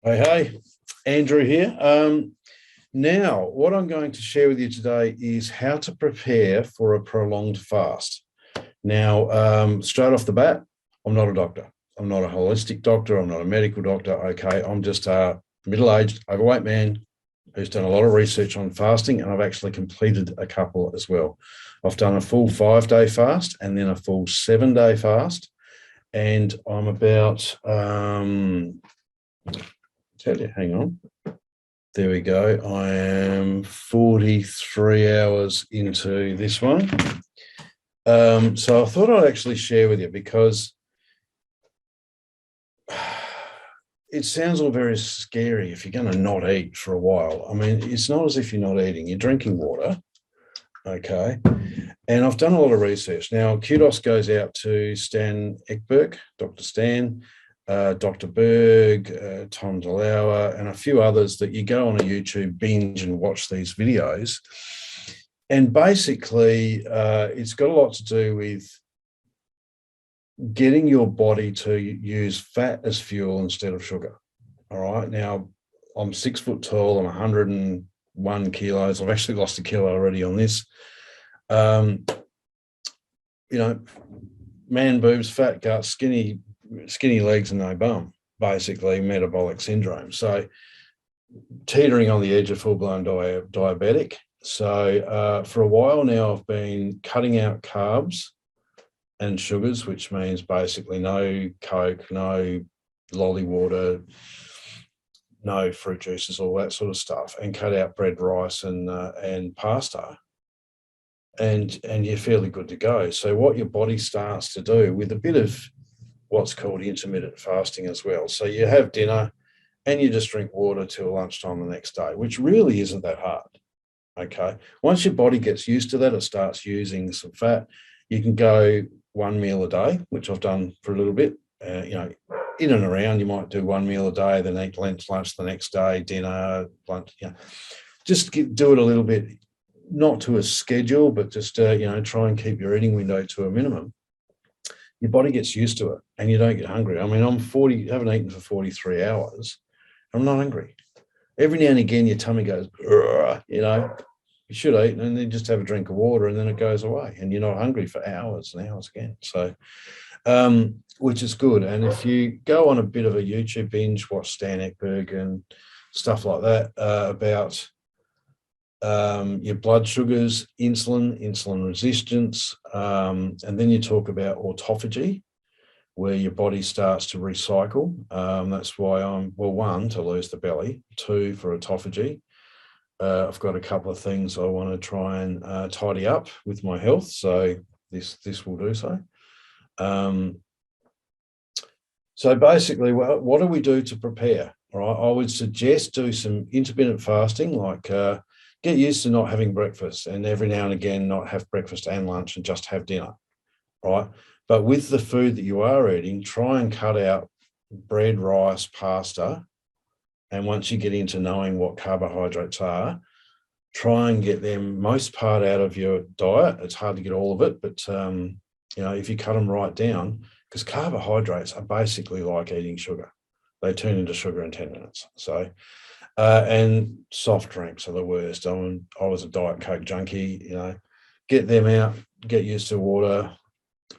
Hey, Andrew here. Now, what I'm going to share with you today is how to prepare for a prolonged fast. Now, straight off the bat, I'm not a doctor. I'm not a holistic doctor. I'm not a medical doctor. Okay, I'm just a middle-aged, overweight man who's done a lot of research on fasting, and I've actually completed a couple as well. I've done a full 5-day fast and then a full 7-day fast, and I'm about hang on. There we go. I am 43 hours into this one. So I thought I'd actually share with you because it sounds all very scary if you're going to not eat for a while. I mean, it's not as if you're not eating. You're drinking water, okay? And I've done a lot of research. Now, kudos goes out to Stan Ekberg, Dr. Stan, Dr. Berg, Tom DeLauer, and a few others that you go on a YouTube binge and watch these videos. And basically, it's got a lot to do with getting your body to use fat as fuel instead of sugar. All right. Now, I'm 6 foot tall. I'm 101 kilos. I've actually lost a kilo already on this. You know, man boobs, fat gut, skinny legs and no bum, basically metabolic syndrome. So teetering on the edge of full-blown diabetic. So for a while now, I've been cutting out carbs and sugars, which means basically no Coke, no lolly water, no fruit juices, all that sort of stuff, and cut out bread, rice, and pasta. And you're fairly good to go. So what your body starts to do with a bit of what's called intermittent fasting as well. So you have dinner and you just drink water till lunchtime the next day, which really isn't that hard. Okay. Once your body gets used to that, it starts using some fat. You can go one meal a day, which I've done for a little bit. In and around, you might do one meal a day, then eat lunch the next day, dinner, lunch. Just do it a little bit, not to a schedule, but just try and keep your eating window to a minimum. Your body gets used to it and you don't get hungry. I mean, I'm 40, haven't eaten for 43 hours. I'm not hungry. Every now and again, your tummy goes, you should eat, and then just have a drink of water and then it goes away and you're not hungry for hours and hours again. So, which is good. And if you go on a bit of a YouTube binge, watch Stan Ekberg and stuff like that about your blood sugars, insulin resistance, and then you talk about autophagy, where your body starts to recycle. That's why one, to lose the belly, two, for autophagy. I've got a couple of things I want to try and tidy up with my health, so this will do so. So basically, what do we do to prepare? All right, I would suggest do some intermittent fasting, like get used to not having breakfast, and every now and again not have breakfast and lunch and just have dinner, right? But with the food that you are eating, try and cut out bread, rice, pasta. And once you get into knowing what carbohydrates are, try and get them most part out of your diet. It's hard to get all of it, but if you cut them right down, because carbohydrates are basically like eating sugar. They turn into sugar in 10 minutes. So, and soft drinks are the worst. I was a Diet Coke junkie, get them out, get used to water,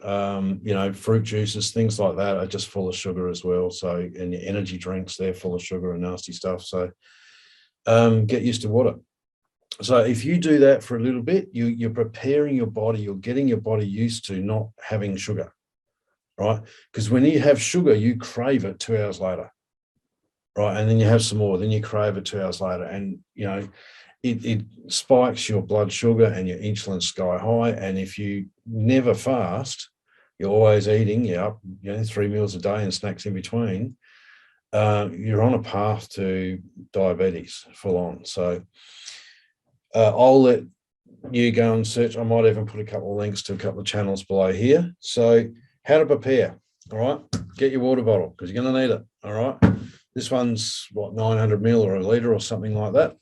fruit juices, things like that are just full of sugar as well. So, and your energy drinks, they're full of sugar and nasty stuff. So get used to water. So if you do that for a little bit, you're preparing your body, you're getting your body used to not having sugar, right? Because when you have sugar, you crave it 2 hours later, right? And then you have some more, then you crave it 2 hours later. And, it spikes your blood sugar and your insulin sky high. And if you never fast, you're always eating, 3 meals a day and snacks in between, you're on a path to diabetes full on. So I'll let you go and search. I might even put a couple of links to a couple of channels below here. So how to prepare, all right? Get your water bottle because you're going to need it, all right? This one's, 900 ml or a litre or something like that.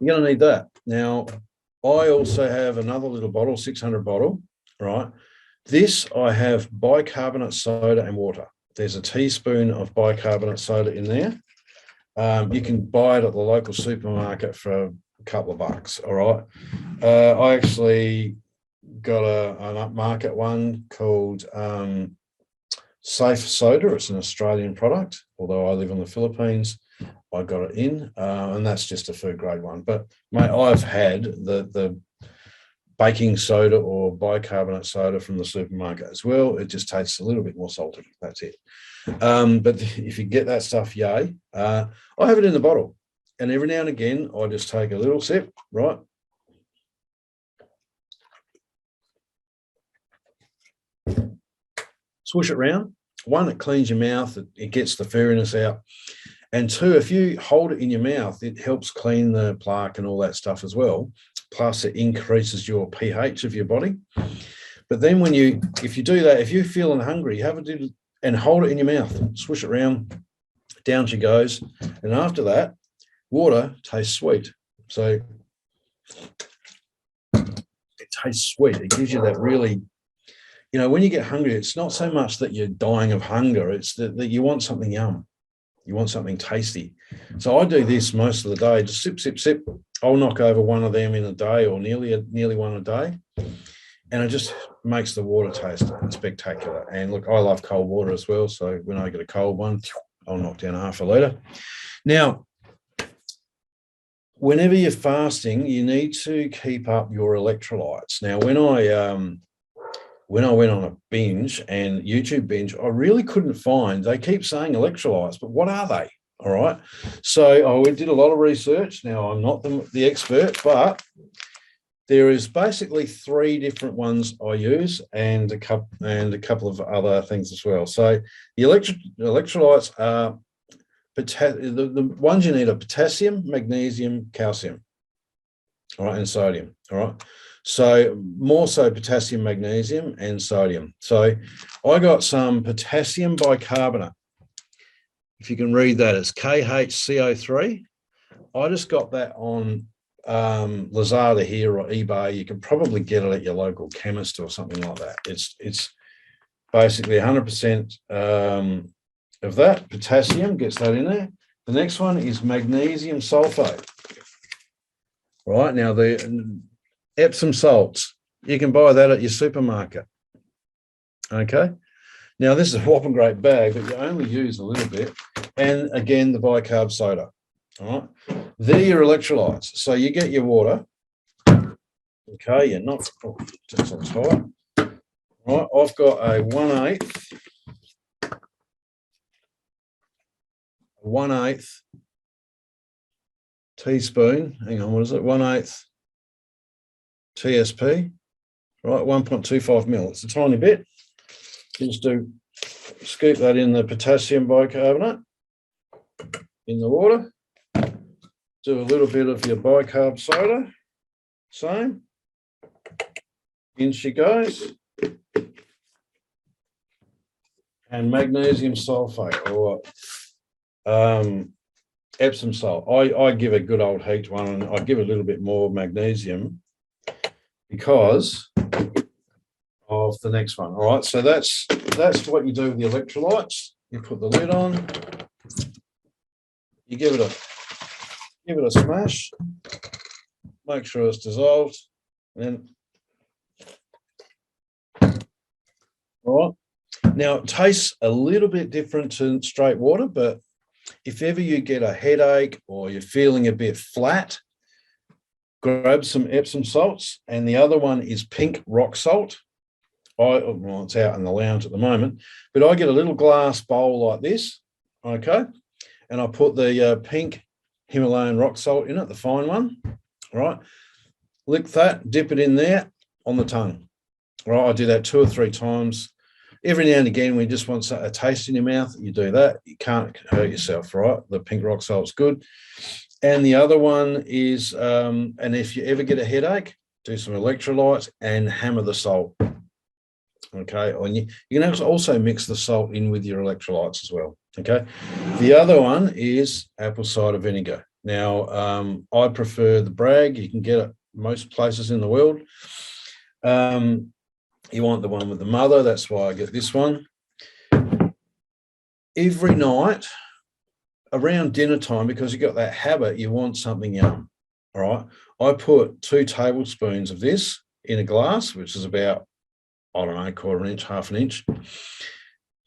You're going to need that. Now, I also have another little bottle, 600 bottle, right? This, I have bicarbonate soda and water. There's a teaspoon of bicarbonate soda in there, You can buy it at the local supermarket for a couple of bucks. All right. I actually got an upmarket one called Safe Soda. It's an Australian product, although I live in the Philippines. I got it in, and that's just a food grade one. But mate, I've had the baking soda or bicarbonate soda from the supermarket as well. It just tastes a little bit more salty. That's it. But if you get that stuff, yay. I have it in the bottle, and every now and again, I just take a little sip, right? Swish it around. One, it cleans your mouth. It gets the furriness out. And two, if you hold it in your mouth, it helps clean the plaque and all that stuff as well. Plus, it increases your pH of your body. But then if you do that, if you're feeling hungry, have it and hold it in your mouth, swish it around, down she goes. And after that, water tastes sweet. So it tastes sweet. It gives you that really, when you get hungry, it's not so much that you're dying of hunger, it's that you want something yum. You want something tasty. So I do this most of the day, just sip, sip, sip. I'll knock over one of them in a day or nearly one a day. And it just makes the water taste spectacular. And look, I love cold water as well. So when I get a cold one, I'll knock down half a litre. Now, whenever you're fasting, you need to keep up your electrolytes. Now, when I went on a binge and YouTube binge, I really couldn't find, they keep saying electrolytes, but what are they? All right. So I did a lot of research. Now, I'm not the expert, but there is basically 3 different ones I use and a couple of other things as well. So the electrolytes are the ones you need are potassium, magnesium, calcium, all right, and sodium. All right. So more so potassium, magnesium, and sodium. So I got some potassium bicarbonate. If you can read that, it's KHCO3. I just got that on Lazada here or eBay. You can probably get it at your local chemist or something like that. It's basically 100% of that. Potassium gets that in there. The next one is magnesium sulfate. Right, now the Epsom salts, you can buy that at your supermarket. Okay, now this is a whopping great bag, but you only use a little bit. And again, the bicarb soda. All right, they're your electrolytes. So you get your water. Okay, you're not that's on tight. Right, I've got a 1/8 teaspoon. Hang on, what is it? 1/8 TSP, right? 1.25 mil. It's a tiny bit. You just scoop that in the potassium bicarbonate in the water. Do a little bit of your bicarb soda. Same. In she goes. And magnesium sulfate or Epsom salt. I give a good old heat one, and I give a little bit more magnesium because of the next one. All right, so that's what you do with the electrolytes. You put the lid on, you give it a smash, make sure it's dissolved, and all right. Now it tastes a little bit different to straight water, but if ever you get a headache or you're feeling a bit flat, grab some Epsom salts, and the other one is pink rock salt. Well, it's out in the lounge at the moment, but I get a little glass bowl like this, okay, and I put the pink Himalayan rock salt in it, the fine one, right? Lick that, dip it in there on the tongue, right? I do that 2 or 3 times. Every now and again, when you just want a taste in your mouth, you do that. You can't hurt yourself, right? The pink rock salt's good. And the other one is, and if you ever get a headache, do some electrolytes and hammer the salt. Okay, and you can also mix the salt in with your electrolytes as well. Okay, the other one is apple cider vinegar. Now, I prefer the Bragg. You can get it most places in the world. You want the one with the mother. That's why I get this one. Every night, around dinner time, because you got that habit, you want something yum. All right. I put 2 tablespoons of this in a glass, which is about, I don't know, 1/4 inch, 1/2 inch.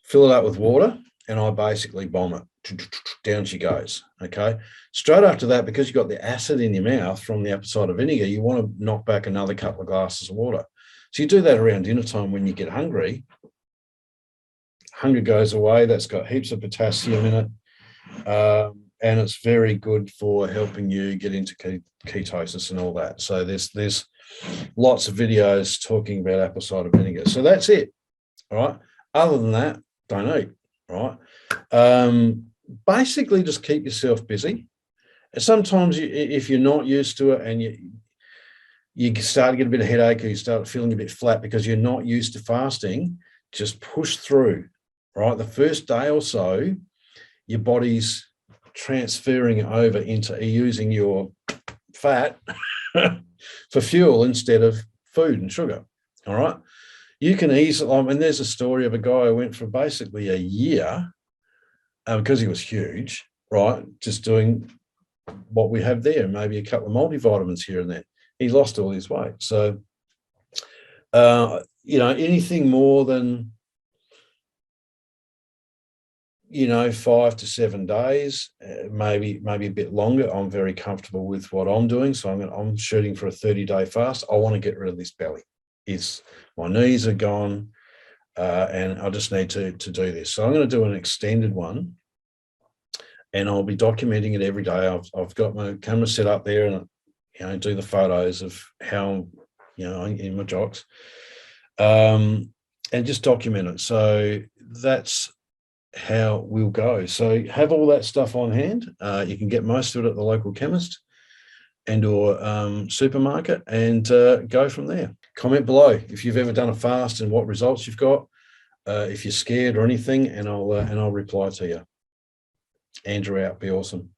Fill it up with water, and I basically bomb it. Down she goes. Okay. Straight after that, because you've got the acid in your mouth from the apple cider vinegar, you want to knock back another couple of glasses of water. So you do that around dinner time when you get hungry. Hunger goes away. That's got heaps of potassium in it. And it's very good for helping you get into ketosis and all that. So there's lots of videos talking about apple cider vinegar. So that's it. All right. Other than that, don't eat. All right. Basically, just keep yourself busy. And sometimes if you're not used to it and you start to get a bit of headache, or you start feeling a bit flat because you're not used to fasting, just push through. Right. The first day or so, your body's transferring it over into using your fat for fuel instead of food and sugar. All right. You can easily, I mean, there's a story of a guy who went for basically a year because he was huge, right? Just doing what we have there, maybe a couple of multivitamins here and there. He lost all his weight. So, anything more than, 5 to 7 days, maybe a bit longer, I'm very comfortable with what I'm doing. So I'm shooting for a 30-day fast. I want to get rid of this belly. My knees are gone, and I just need to do this. So I'm going to do an extended one, and I'll be documenting it every day. I've got my camera set up there, and do the photos of how in my jocks, and just document it. So that's how we'll go. So have all that stuff on hand. You can get most of it at the local chemist and or supermarket, and go from there. Comment below if you've ever done a fast and what results you've got, if you're scared or anything, and I'll reply to you. Andrew out. Be awesome.